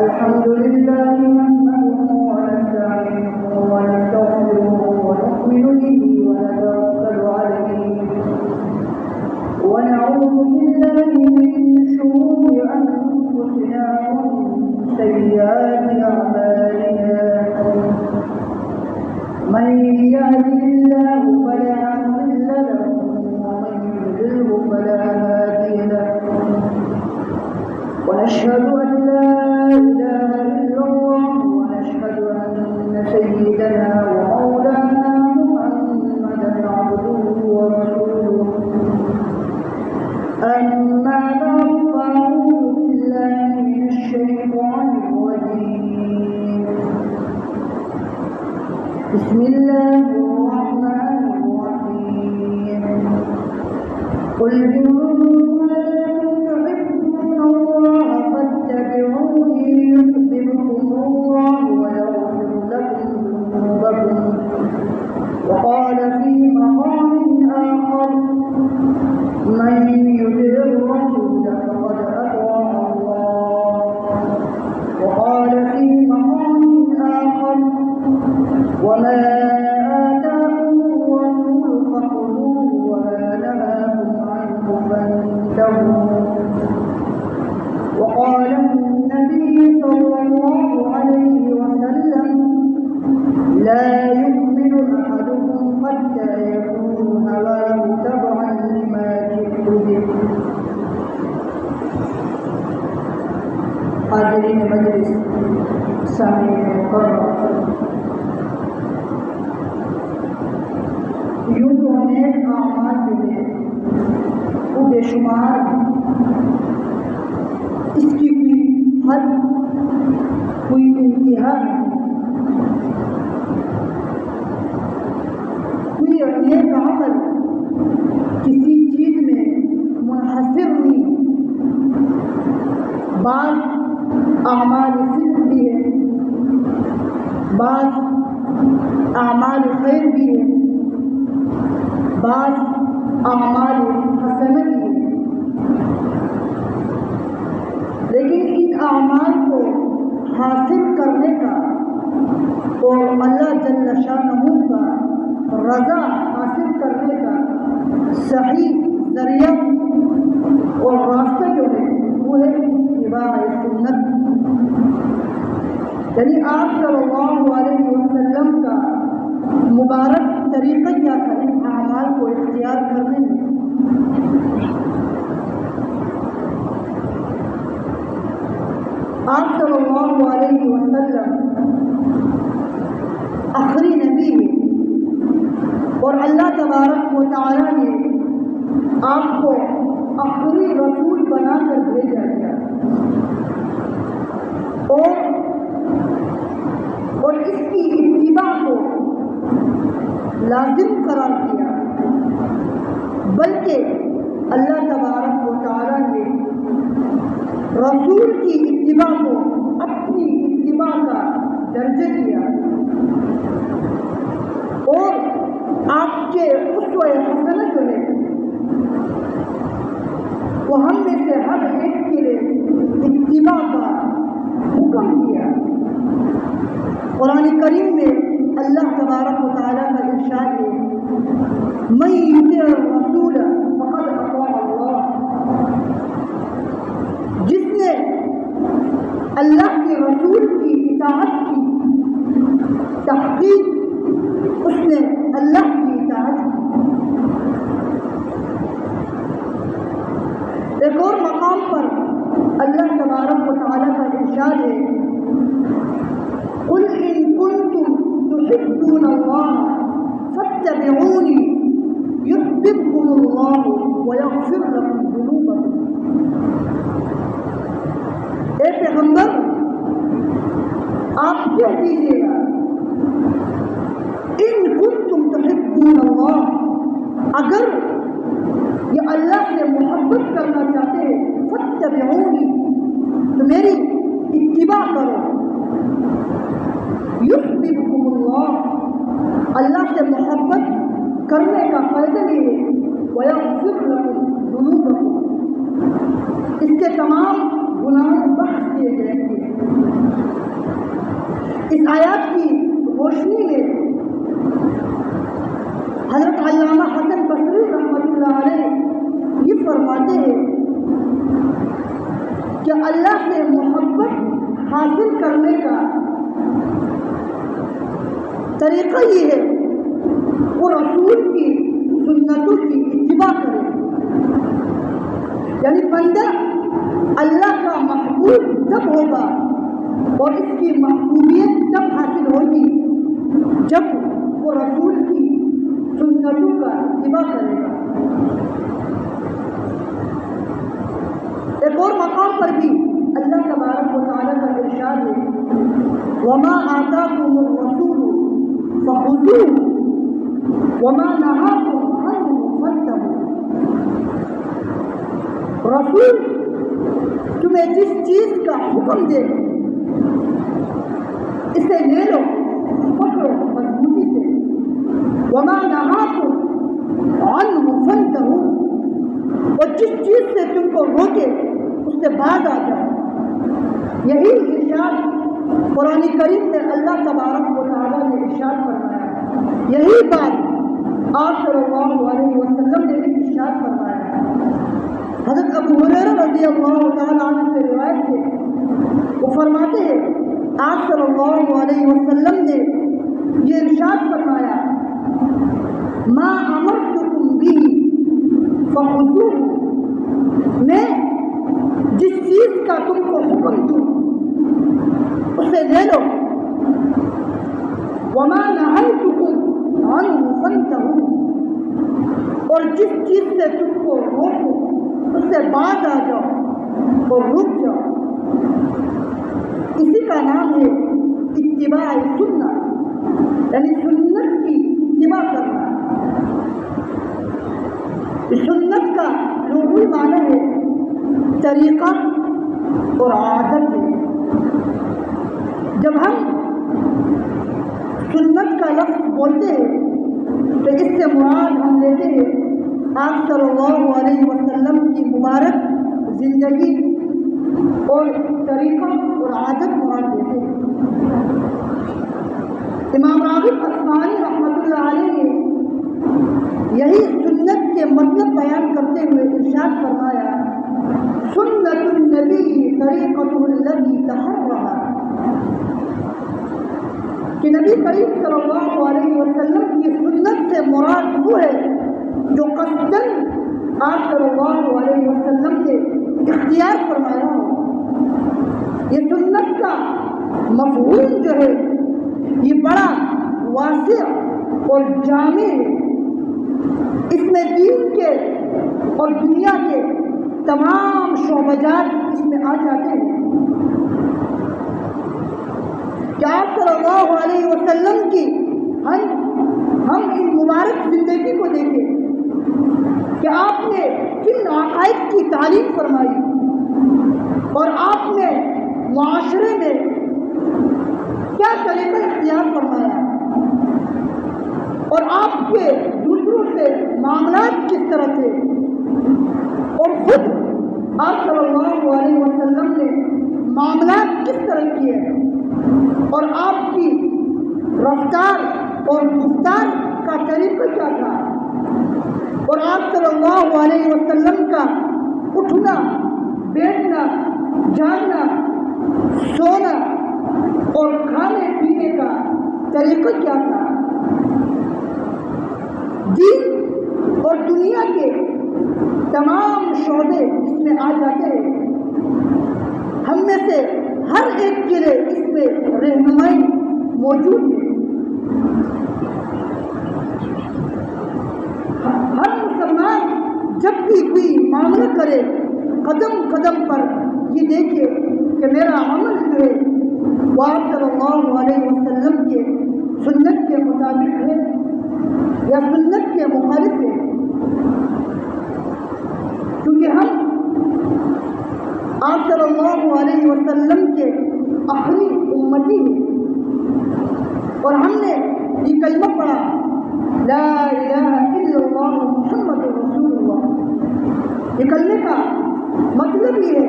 الحمد لله نحمده ونستعينه ونستغفره ونؤمن به ونتوكل عليه ونعوذ بالله من شرور أنفسنا ومن سيئات أعمالنا من يهده الله فلا مضل له ومن يضلل فلا هادي له ونشهد أن لا إله إلا الله ونشهد أن سيدنا ومولانا محمدا عبده ورسوله أما بعد فأعوذ بالله من الشيطان الرجيم بسم الله الرحمن الرحيم قل إن تحبون الله فاتبعوني يحببكم الله ويغفر لكم ذنوبكم وقال في مقام آخر من يطع الرسول فقد أطاع الله وقال في مقام آخر وما آتاكم الرسول فخذوه وما نهاكم عنه فانتهوا وقال النبي صلى الله عليه وسلم لا يؤمن أحدكم حتى يكون هواه تبعا لما جئت به. حاضرین مجلس، سامعین مکرم، یوں تو نیک اعمال جو ہے وہ بے شمار ہیں، اس کی کوئی حد کوئی انتہا نہیں، کوئی نیک عمل کسی چیز میں منحصر نہیں، بعض اعمال صدق بھی ہے، بعض اعمال خیر بھی ہے، بعض اعمال حسنہ بھی ہے، لیکن ان اعمال کو حاصل کرنے کا اور اللہ جل شانہ کا رضا حاصل کرنے کا صحیح ذریعہ اور راستہ جو ہے وہ ہے اتباع سنت، یعنی آپ صلی اللہ علیہ وسلم کا مبارک طریقہ کیا تھا ان اعمال کو اختیار کرنے میں. آپ صلی اللہ علیہ وسلم آخری نبی ہے اور اللہ تبارک و تعالیٰ نے آپ کو آخری رسول بنا کر بھیجا گیا اور اس کی اتباع کو لازم قرار دیا، بلکہ اللہ تبارک و تعالیٰ نے رسول کی اتباع کو اپنی اتباع کا درجہ دیا اور آپ کے اسوہ حسنہ جو ہے وہ ہم میں سے ہر ایک کے لیے اتباع کا حکم دیا. قرآن کریم میں اللہ تبارک و تعالیٰ کا ارشاد ہے من یطع الرسول فقد اطاع اللہ، جس نے اللہ کے رسول کی اطاعت کی تحقیق اس نے اللہ کی اطاعت کی. ایک اور مقام پر اللہ تبارک و تعالیٰ کا ارشاد ہے قل ان کنتم تحبون اللہ فاتبعونی یحببکم اللہ ویغفر لکم ذنوبکم. اے پیغمبر، آپ کہہ دیجیے گا ان کنتم تحبون اللہ، اگر یہ اللہ سے محبت کرنا چاہتے ہیں فاتبعونی، تو میری اتباع کرو. یحببکم اللہ، اللہ سے محبت کرنے کا فائدہ یہ ہے وَيَغْفِرْ لَكُمْ ذُنُوبَكُمْ، اس کے تمام گناہ بخش دیے جائیں گے۔ اس آیات کی روشنی میں حضرت علامہ حسن بصری رحمۃ اللہ علیہ یہ فرماتے ہیں کہ اللہ سے محبت حاصل کرنے کا طریقہ یہ ہے وہ رسول کی سنتوں کی اتباع کرے، یعنی بندہ اللہ کا محبوب تب ہوگا اور اس کی محبوبیت تب حاصل ہوگی جب وہ رسول کی سنتوں کا اتباع کرے گا۔ ایک اور مقام پر بھی اللہ تبارک و تعالیٰ کا ارشاد ہے وَمَا آتَاكُمُ الرَّسُولُ فَخُذُوهُ وَمَا نَهَاكُمْ عَنْهُ فَانتَهُوا، رسول تمہیں جس چیز کا حکم دے اسے لے لو، پکڑو مضبوطی سے، وَمَا نَهَاكُمْ عَنْهُ فَانتَهُوا، اور جس چیز سے تم کو روکے اس سے باز آ جاؤ۔ یہی ارشاد قرآن کریم میں اللہ تبارک و تعالیٰ نے ارشاد فرمایا، یہی بات آپ صلی اللہ علیہ وسلم نے بھی ارشاد فرمایا۔ حضرت ابو ہریرہ رضی اللہ تعالیٰ عنہ سے روایت ہے، وہ فرماتے ہیں آپ صلی اللہ علیہ وسلم نے یہ ارشاد فرمایا ما امرتکم به فخذوه، میں جس چیز کا تم کو حکم دوں اسے لے لو، وما نہیتکم عنہ فانتہوا، اور جس چیز سے تم کو روکو اس سے باز آ جاؤ اور رک جاؤ۔ اسی کا نام ہے اتباع سنت، یعنی سنت کی اتباع کرنا۔ سنت کا لغوی معنی ہے طریقہ اور عادت ہے۔ جب ہم سنت کا لفظ بولتے ہیں تو اس سے مراد ہم لیتے ہیں آپ صلی اللہ علیہ وسلم کی مبارک زندگی اور طریقہ اور عادت مراد لیتے ہیں۔ امام راغب اصفہانی رحمۃ اللہ علیہ نے یہی سنت کے مطلب بیان کرتے ہوئے ارشاد فرمایا سنت النبی طریقۃ الذی تحرھا، کہ نبی کریم صلی اللہ علیہ وسلم کی سنت سے مراد وہ ہے جو قصداً آپ صلی اللہ علیہ وسلم نے اختیار فرمایا ہو۔ یہ سنت کا مفہوم جو ہے یہ بڑا واسع اور جامع ہے، اس میں دین کے اور دنیا کے تمام شعبہ جات اس میں آ جاتے ہیں۔ کہ آپ صلی اللہ علیہ وسلم کی ہم ان مبارک زندگی کو دیکھیں کہ آپ نے کن عقائد کی تعلیم فرمائی اور آپ نے معاشرے میں کیا طریقہ اختیار فرمایا اور آپ کے دوسروں سے معاملات کس طرح تھے، اور خود آپ صلی اللہ علیہ وسلم نے معاملات کس طرح کیے اور آپ کی رفتار اور گفتار کا طریقہ کیا تھا، اور آپ صلی اللہ علیہ وسلم کا اٹھنا بیٹھنا جاگنا سونا اور کھانے پینے کا طریقہ کیا تھا۔ دین اور دنیا کے تمام شعبے اس میں آ جاتے ہیں۔ ہم میں سے ہر ایک کے لیے اس میں رہنمائی موجود ہے۔ ہر مسلمان جب بھی کوئی معاملہ کرے قدم قدم پر یہ دیکھے کہ میرا عمل جو ہے وہ آپ صلی اللہ علیہ وسلم کے سنت کے مطابق ہے یا سنت کے مخالف ہے، کیونکہ ہم آپ صلی اللہ علیہ وسلم کے آخری امتی ہیں اور ہم نے یہ کلمہ پڑھا لا الہ الا اللہ محمد رسول مطلب یہ ہے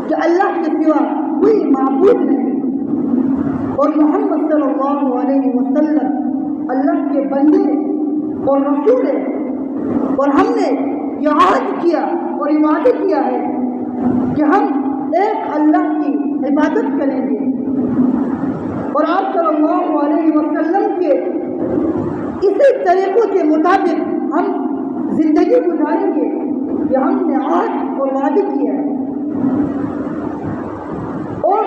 کہ اللہ کے سوا کوئی معبود نہیں اور محمد صلی اللہ علیہ وسلم اللہ کے بندے اور رسول ہے، اور ہم نے یہ عہد کیا اور وعدہ کیا ہے کہ ہم ایک اللہ کی عبادت کریں گے اور آپ صلی اللہ علیہ وسلم کے اسی طریقوں کے مطابق ہم زندگی گزاریں گے کہ ہم نے عہد اور وعدہ کیا ہے۔ اور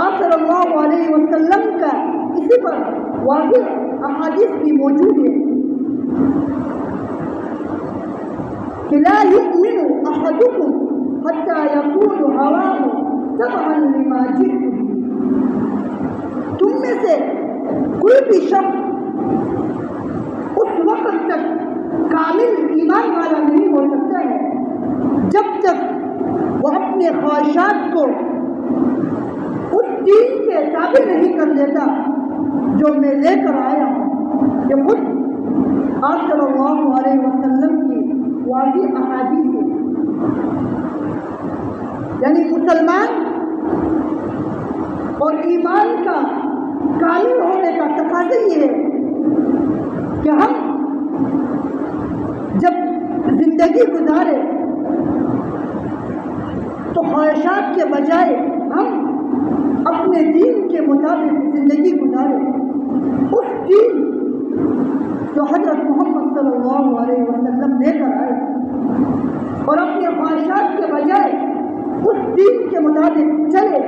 آپ صلی اللہ علیہ وسلم کا اسی پر واضح احادیث بھی موجود ہے کہ لا يؤمن احدكم حتى يكون هواه تبعا لما جئت به، تم میں سے کوئی بھی شخص اس وقت تک کامل ایمان والا نہیں ہو سکتا ہے جب تک وہ اپنے خواہشات کو اس دین کے تابع نہیں کر دیتا جو میں لے کر آیا ہوں۔ یہ خود آپ صلی اللہ علیہ وسلم کی واضح احادیث ہے۔ یعنی مسلمان اور ایمان کا کامل ہونے کا تقاضا یہ ہے کہ ہم جب زندگی گزارے تو خواہشات کے بجائے ہم اپنے دین کے مطابق زندگی گزارے، اس دین جو حضرت محمد صلی اللہ علیہ وسلم لے کر آئے، اور اپنے خواہشات کے بجائے اس دین کے مطابق چلے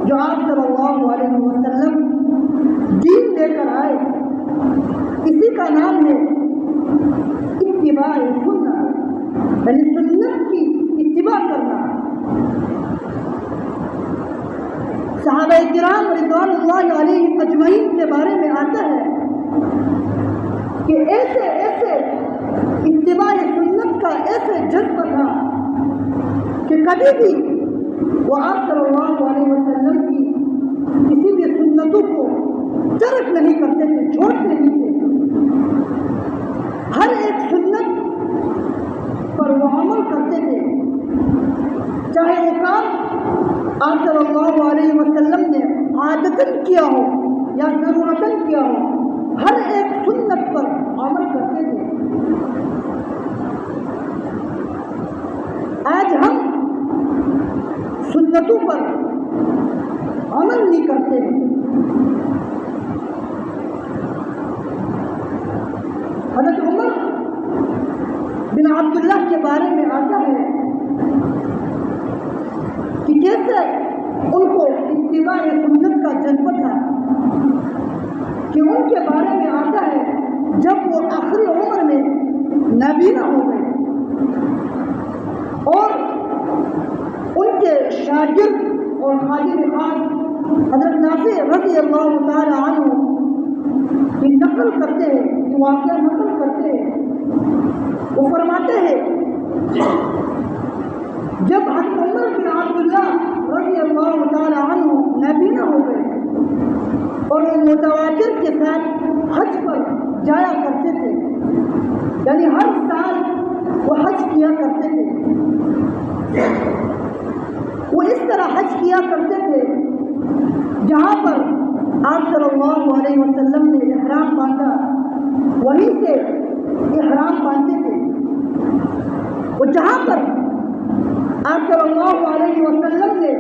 جو آپ صلی اللہ علیہ وسلم دین لے کر آئے۔ اسی کا نام ہے اتباع سنت، یعنی سنت کی اتباع کرنا۔ صحابہ کرام رضوان اللہ علیہم اجمعین کے بارے میں آتا ہے کہ ایسے اتباع سنت کا ایسے جذبہ تھا کہ کبھی بھی وہ آپ صلی اللہ علیہ وسلم کی کسی بھی سنتوں کو ترک نہیں کرتے تھے، چھوڑتے نہیں تھے۔ ہر ایک سنت پر وہ عمل کرتے تھے، چاہے وہ کام آپ صلی اللہ علیہ وسلم نے عادتاً کیا ہو یا ضرورتاً کیا ہو، ہر ایک سنت پر عمل کرتے تھے۔ آج ہم سنتوں پر عمل نہیں کرتے۔ حضرت عمر بن عبداللہ کے بارے میں آتا ہے کہ جیسے ان کو اتباع سنت کا جذبہ تھا کہ ان کے بارے میں آتا ہے جب وہ آخری عمر میں نابینا ہو گئے اور ان کے شاگرد اور خادم خاص حضرت نافع رضی اللہ تعالی عنہ کی نقل کرتے ہیں، یہ واقعہ نقل کرتے ہیں۔ وہ فرماتے ہیں جب حضرت عمر بن عبداللہ رضی اللہ تعالی عنہ نابینا ہو گئے اور وہ متواتر کے ساتھ حج پر جایا کرتے تھے، یعنی ہر سال وہ حج کیا کرتے تھے، وہ اس طرح حج کیا کرتے تھے جہاں پر آپ صلی اللہ علیہ وسلم نے احرام باندھا وہیں سے احرام باندھتے تھے، وہ جہاں پر آپ صلی اللہ علیہ وسلم نے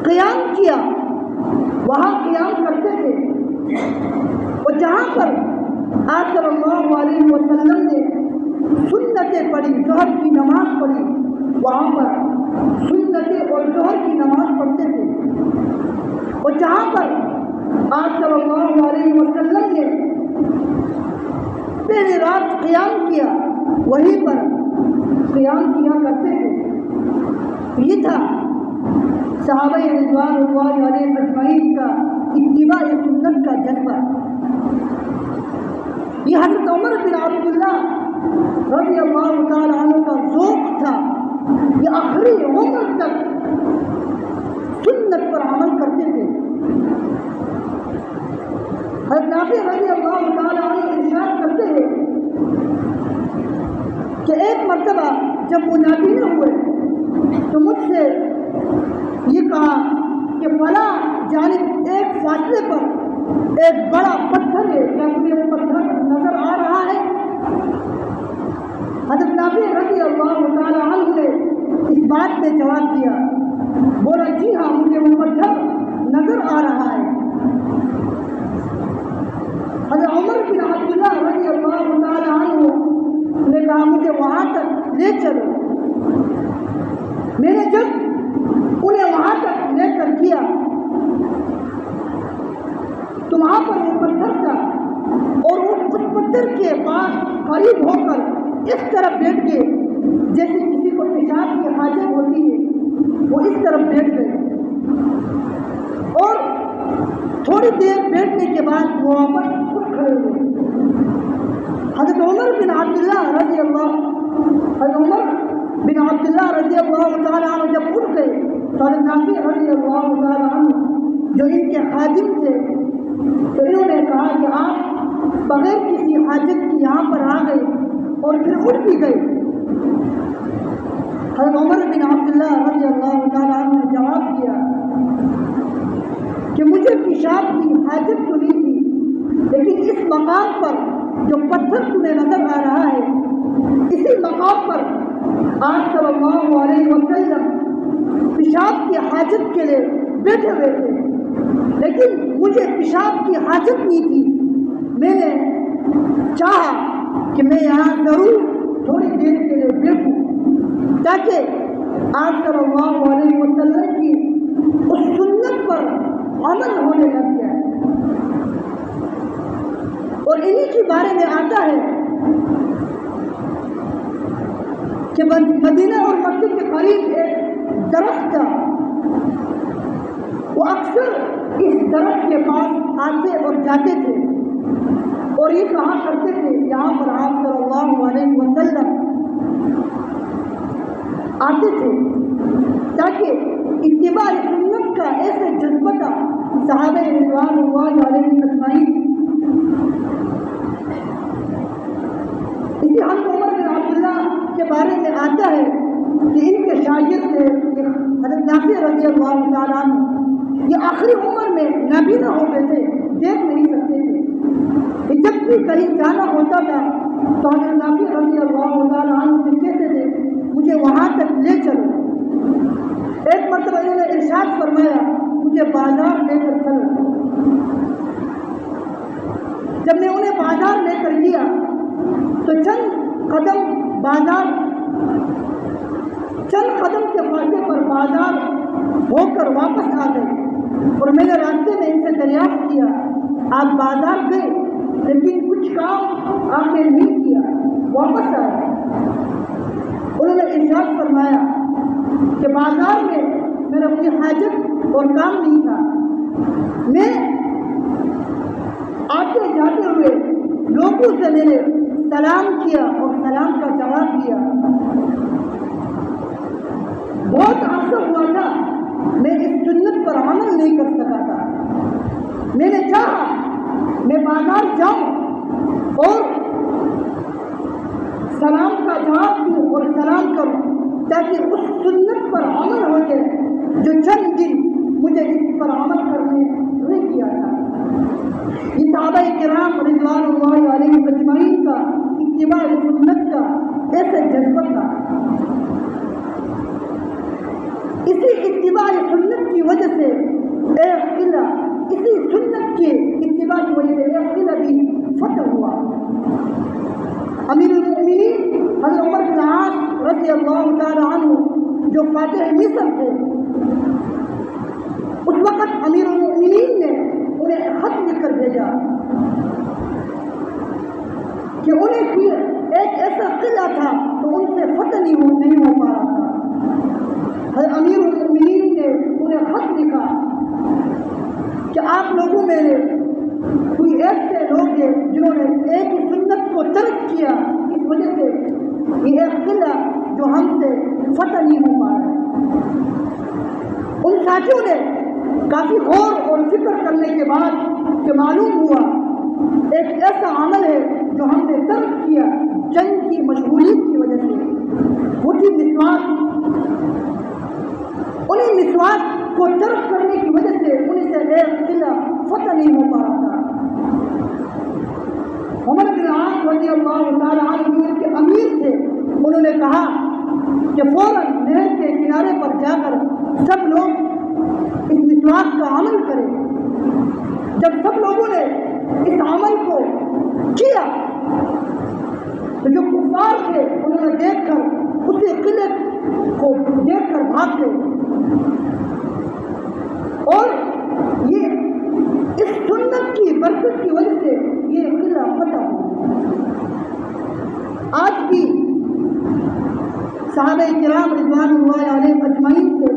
قیام کیا وہاں قیام کرتے تھے، اور جہاں پر آپ صلی اللہ علیہ وسلم نے سنتیں پڑھی، ظہر کی نماز پڑھی، وہاں پر سنتیں اور ظہر کی نماز پڑھتے تھے، اور جہاں پر آپ صلی اللہ علیہ وسلم نے پہلی رات قیام کیا وہیں پر قیام کیا کرتے تھے۔ یہ تھا صحابہ رضوان اللہ علیہ اجمعین کا اتباع سنت کا جذبہ۔ یہ حضرت عمر بن عبداللہ رضی اللہ تعالی عنہ کا ذوق تھا، یہ آخری عمر تک سنت پر عمل کرتے تھے۔ حضرت نافع رضی اللہ تعالی عنہ ارشاد کرتے ہیں کہ ایک مرتبہ جب وہ نابینا ہوئے تو مجھ سے یہ کہا کہ فلاں جانب ایک فاصلے پر ایک بڑا پتھر ہے، کیا تمہیں وہ پتھر نظر آ رہا ہے؟ حضرت نافع رضی اللہ تعالیٰ عنہ نے اس بات میں جواب دیا، بولا جی ہاں مجھے وہ پتھر نظر آ رہا ہے۔ حضرت عمر بن عبداللہ رضی اللہ تعالیٰ عنہ نے کہا مجھے وہاں تک لے چلو۔ میں نے جب انہیں وہاں تک لے کر کیا تو وہاں پر وہ پتھر تھا، اور وہ اس پتھر کے پاس قریب ہو کر اس طرف بیٹھ گئے جیسے کسی کو پیشاب کی حاجت ہوتی ہے، وہ اس طرف بیٹھ گئے، اور تھوڑی دیر بیٹھنے کے بعد وہ واپس اٹھ کھڑے ہوئے۔ حضرت عمر بن عبداللہ رضی اللہ تعالیٰ عنہ جب اٹھ گئے تو حضرت نافع رضی اللہ تعالیٰ عنہ جو ان کے خادم تھے تو انہوں نے کہا کہ آپ بغیر کسی حاجت کی یہاں پر آ گئے اور پھر اٹھ بھی گئے۔ حضرت عمر بن عبداللہ رضی اللہ تعالیٰ عنہ نے جواب دیا کہ مجھے پیشاب کی حاجت تو نہیں تھی، لیکن اس مقام پر جو پتھر تمہیں نظر آ رہا ہے، اسی مقام پر آپ صلی اللہ علیہ وسلم پیشاب کی حاجت کے لیے بیٹھے ہوئے تھے، لیکن مجھے پیشاب کی حاجت نہیں تھی۔ میں نے چاہا کہ میں یہاں ضرور تھوڑی دیر کے لیے بیٹھوں تاکہ آپ صلی اللہ علیہ وسلم کی اس سنت پر عمل ہونے لگ جائے۔ اور انہی کے بارے میں آتا ہے کہ مدینہ اور مکہ کے قریب ایک درخت تھا، وہ اکثر اس درخت کے پاس آتے اور جاتے تھے اور یہ کہا کرتے تھے یہاں پر آپ صلی اللہ علیہ وسلم آتے تھے تاکہ اتباع سنت کا ایسے جذبہ تھا صحابہ رضوان اللہ علیہ اجمعین۔ اسی حضرت عمر بن عبداللہ کے بارے میں آتا ہے کہ ان کے شاگرد تھے حضرت نافع رضی اللہ تعالیٰ عنہ، یہ آخری عمر میں نابینا ہو گئے تھے، دیکھ نہیں سکتے تھے، جب بھی کہیں جانا ہوتا تھا تو حضرت نافع رضی اللہ تعالیٰ عنہ سے کہتے تھے مجھے وہاں تک لے چلو۔ ایک مرتبہ انہوں نے ارشاد فرمایا مجھے بازار لے کر چلو۔ جب میں انہیں بازار لے کر گیا تو چند قدم کے فاصلے پر بازار ہو کر واپس آ گئے، اور میں نے راستے میں ان سے دریافت کیا آپ بازار گئے لیکن کچھ کام آپ نے نہیں کیا، واپس آئے۔ انہوں نے ارشاد فرمایا کہ بازار میں میرا کوئی حاجت اور کام نہیں تھا، میں آتے جاتے ہوئے لوگوں سے میں نے سلام کیا اور سلام کا جواب دیا۔ بہت عرصہ ہوا تھا میں اس سنت پر عمل نہیں کر سکا تھا، میں نے چاہا میں بازار جاؤں اور سلام کا جواب دوں اور سلام کروں تاکہ اس سنت پر عمل ہو جائے جو چند دن مجھے اس پر عمل کرنے نہیں کیا تھا۔ یہ صحابہ کرام رضوان اللہ علیہ اجمعین کا اتباع سنت کا ایسا جذبہ تھا۔ اسی اتباع سنت کی وجہ سے ایک قلعہ، اسی سنت کے اتباع کی وجہ سے ایک قلعہ بھی فتح ہوا۔ امیر المؤمنین حضرت عمر بن العاص رضی اللہ تعالی عنہ جو فاتح مصر تھے، اس وقت امیر المؤمنین نے انہیں خط لکھ کر بھیجا کہ انہیں بھی ایک ایسا قلعہ تھا تو ان سے فتح نہیں ہو پا رہا تھا۔ حضرت امیر المؤمنین نے انہیں خط لکھا کہ آپ لوگوں میں نے کوئی ایسے لوگ ہیں جنہوں نے ایک ہی سنت کو ترک کیا، اس وجہ سے یہ ایک قلعہ جو ہم سے فتح نہیں ہو پا رہا ہے۔ ان ساتھیوں نے کافی غور اور فکر کرنے کے بعد کہ معلوم ہوا ایک ایسا عمل ہے جو ہم نے ترک کیا جنگ کی مشغولیت کی وجہ سے، وہ تھی رضی اللہ تعالیٰ عنہ جو ان کے امیر تھے، انہوں نے کہا کہ فوراً نہر کے کنارے پر جا کر سب لوگ اس مسواک کا عمل کریں۔ جب سب لوگوں نے اس عمل کو کیا تو جو کفار تھے انہوں نے دیکھ کر اسی قلعے کو دیکھ کر بھاگ گئے، اور یہ اس سنت کی برکت کی وجہ سے یہ قلعہ فتح ہوا۔ آج بھی صحابہ کرام رضوان اللہ علیہم اجمعین سے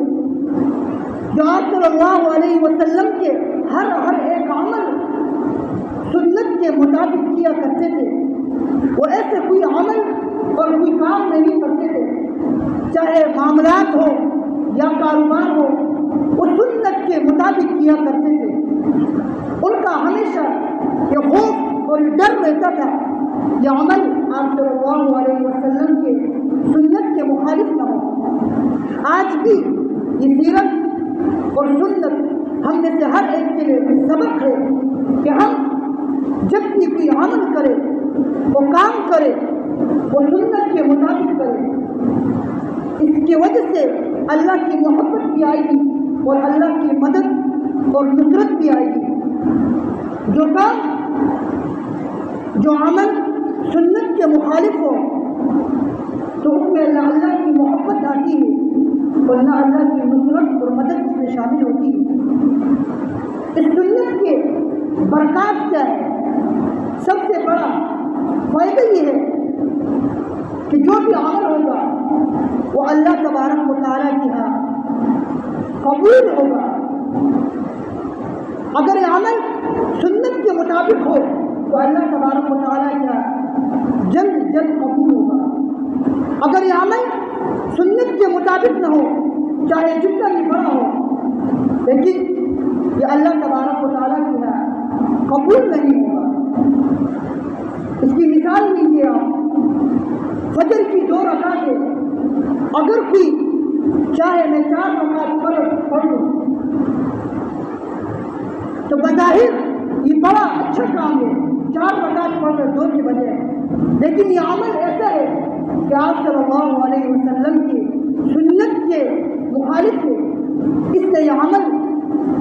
جو آپ صلی اللہ علیہ وسلم کے ہر ایک عمل سنت کے مطابق کیا کرتے تھے، وہ ایسے کوئی عمل اور کوئی کام نہیں کرتے تھے، چاہے معاملات ہو یا کاروبار ہو، وہ سنت کے مطابق کیا کرتے تھے۔ ان کا ہمیشہ یہ خوف اور یہ ڈر رہتا تھا یہ عمل آپ صلی اللہ علیہ وسلم کے سنت کے مخالف نہ ہو۔ آج بھی یہ سیرت اور سنت ہم میں سے ہر ایک کے لیے سبق ہے کہ ہم جب بھی کوئی عمل کرے، وہ کام کرے، وہ سنت کے مطابق کرے۔ اس کی وجہ سے اللہ کی محبت بھی آئے گی اور اللہ کی مدد اور نصرت بھی آئے گی۔ جو کام جو عمل سنت کے مخالف ہو تو اس میں نہ اللہ کی محبت آتی ہے اور نہ اللہ کی نصرت اور مدد اس میں شامل ہوتی ہے۔ اس سنت کے برکات کیا ہے؟ سب سے بڑا فائدہ یہ ہے کہ جو بھی عمل ہوگا وہ اللہ تبارک و تعالیٰ کی ہاں قبول ہوگا۔ اگر یہ عمل سنت کے مطابق ہو تو اللہ تبارک و تعالیٰ کی ہاں جلد قبول ہوگا۔ اگر یہ عمل سنت کے مطابق نہ ہو، چاہے جتنا بھی بڑا ہو، لیکن یہ اللہ تبارک و تعالیٰ کی ہاں قبول نہیں ہوگا۔ اس کی مثال لیجیے آپ، فجر کی 2 رکعتیں اگر کوئی چاہے میں 4 رکعت پڑھ لوں تو بظاہر یہ بڑا اچھا کام ہے، 4 رکعت پڑھ کر 2 کے بجائے، لیکن یہ عمل ایسا ہے کہ آپ صلی اللہ علیہ وسلم کی سنت کے مخالف ہے، اس سے یہ عمل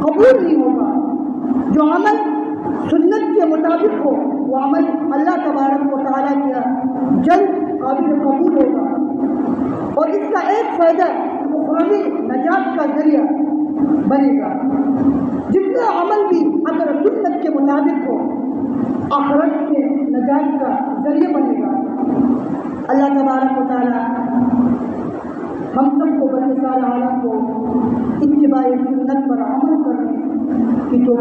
قبول نہیں ہوگا۔ جو عمل سنت کے مطابق ہو وہ عمل اللہ تبارک و تعالیٰ کے جلد قابل قبول ہوگا، اور اس کا ایک فائدہ اخروی نجات کا ذریعہ بنے گا۔ جتنا عمل بھی اگر سنت کے مطابق ہو آخرت کے نجات کا ذریعہ بنے گا۔ اللہ تبارک و تعالیٰ ہم سب کو بلکہ سارے عالم کو اتباع سنت پر عمل کرنے کی توفیق